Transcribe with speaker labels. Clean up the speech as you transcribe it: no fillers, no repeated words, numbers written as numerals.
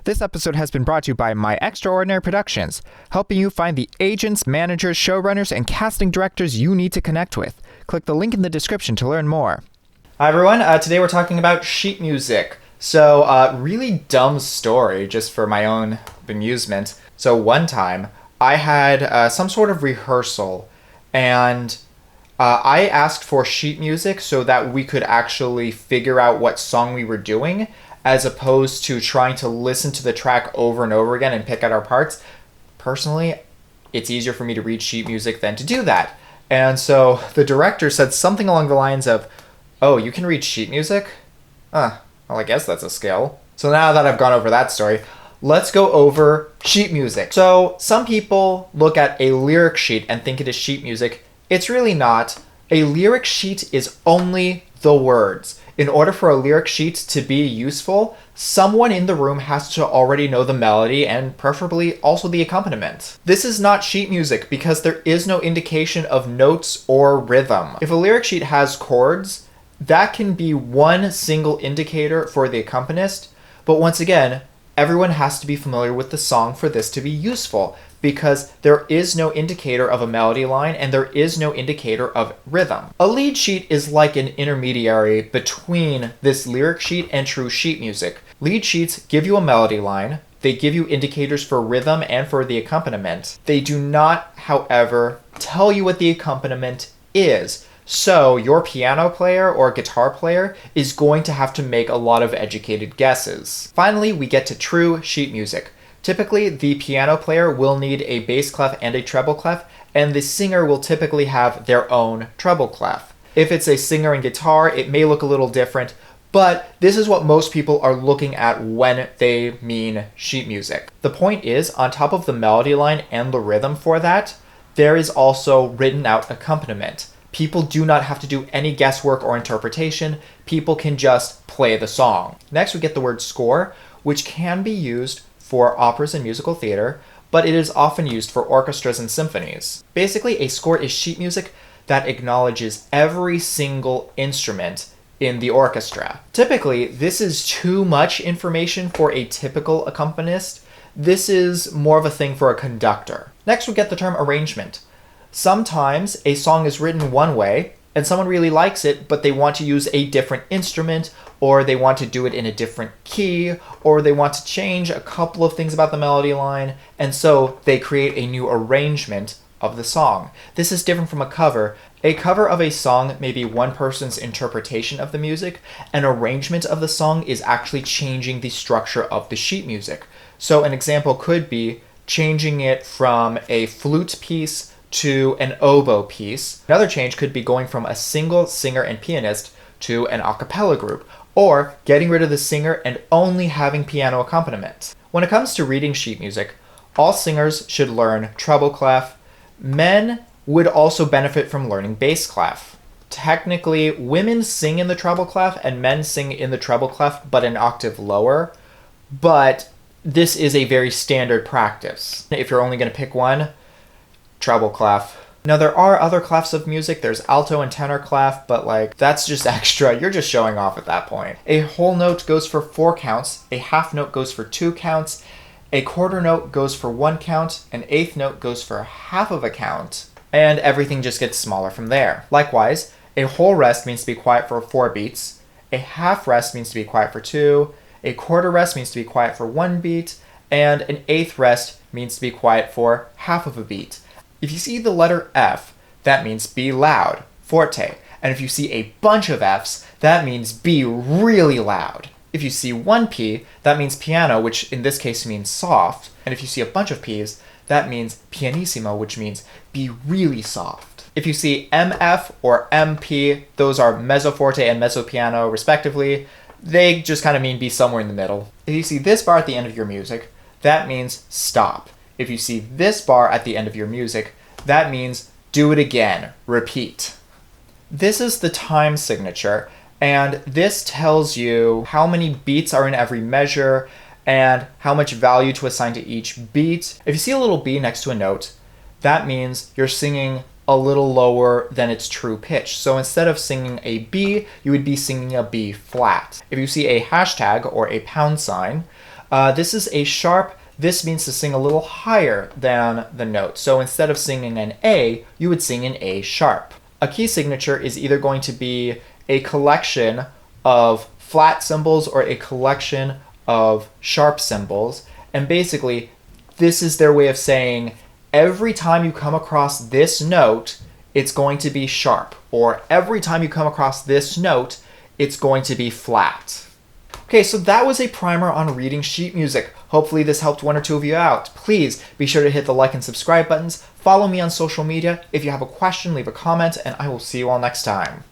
Speaker 1: This episode has been brought to you by My Extraordinary Productions, helping you find the agents, managers, showrunners, and casting directors you need to connect with. Click the link in the description to learn more. Hi everyone, today we're talking about sheet music. So, really dumb story, just for my own amusement. So one time, I had some sort of rehearsal, and I asked for sheet music so that we could actually figure out what song we were doing, as opposed to trying to listen to the track over and over again and pick out our parts. Personally, it's easier for me to read sheet music than to do that. And so the director said something along the lines of, "Oh, you can read sheet music? Well, I guess that's a skill." So now that I've gone over that story, let's go over sheet music. So some people look at a lyric sheet and think it is sheet music. It's really not. A lyric sheet is only the words. In order for a lyric sheet to be useful, someone in the room has to already know the melody and preferably also the accompaniment. This is not sheet music because there is no indication of notes or rhythm. If a lyric sheet has chords, that can be one single indicator for the accompanist, but once again, everyone has to be familiar with the song for this to be useful, because there is no indicator of a melody line and there is no indicator of rhythm. A lead sheet is like an intermediary between this lyric sheet and true sheet music. Lead sheets give you a melody line, they give you indicators for rhythm and for the accompaniment. They do not, however, tell you what the accompaniment is. So your piano player or guitar player is going to have to make a lot of educated guesses. Finally, we get to true sheet music. Typically, the piano player will need a bass clef and a treble clef, and the singer will typically have their own treble clef. If it's a singer and guitar, it may look a little different, but this is what most people are looking at when they mean sheet music. The point is, on top of the melody line and the rhythm for that, there is also written out accompaniment. People do not have to do any guesswork or interpretation. People can just play the song. Next, we get the word score, which can be used for operas and musical theater, but it is often used for orchestras and symphonies. Basically, a score is sheet music that acknowledges every single instrument in the orchestra. Typically, this is too much information for a typical accompanist. This is more of a thing for a conductor. Next, we get the term arrangement. Sometimes a song is written one way, and someone really likes it, but they want to use a different instrument, or they want to do it in a different key, or they want to change a couple of things about the melody line, and so they create a new arrangement of the song. This is different from a cover. A cover of a song may be one person's interpretation of the music. An arrangement of the song is actually changing the structure of the sheet music. So an example could be changing it from a flute piece to an oboe piece. Another change could be going from a single singer and pianist to an a cappella group, or getting rid of the singer and only having piano accompaniment. When it comes to reading sheet music, all singers should learn treble clef. Men would also benefit from learning bass clef. Technically, women sing in the treble clef and men sing in the treble clef, but an octave lower. But this is a very standard practice. If you're only going to pick one, treble clef. Now there are other clefs of music. There's alto and tenor clef, but that's just extra. You're just showing off at that point. A whole note goes for 4 counts, a half note goes for 2 counts, a quarter note goes for 1 count, an eighth note goes for half of a count, and everything just gets smaller from there. Likewise, a whole rest means to be quiet for 4 beats, a half rest means to be quiet for 2, a quarter rest means to be quiet for 1 beat, and an eighth rest means to be quiet for half of a beat. If you see the letter F, that means be loud, forte. And if you see a bunch of Fs, that means be really loud. If you see one P, that means piano, which in this case means soft. And if you see a bunch of Ps, that means pianissimo, which means be really soft. If you see MF or MP, those are mezzo forte and mezzo piano respectively. They just kind of mean be somewhere in the middle. If you see this bar at the end of your music, that means stop. If you see this bar at the end of your music, that means do it again, repeat. This is the time signature, and this tells you how many beats are in every measure and how much value to assign to each beat. If you see a little B next to a note, that means you're singing a little lower than its true pitch. So instead of singing a B, you would be singing a B flat. If you see a hashtag or a pound sign, This is a sharp. This means to sing a little higher than the note. So instead of singing an A, you would sing an A sharp. A key signature is either going to be a collection of flat symbols or a collection of sharp symbols. And basically, this is their way of saying every time you come across this note, it's going to be sharp. Or every time you come across this note, it's going to be flat. Okay, so that was a primer on reading sheet music. Hopefully this helped one or two of you out. Please be sure to hit the like and subscribe buttons. Follow me on social media. If you have a question, leave a comment, and I will see you all next time.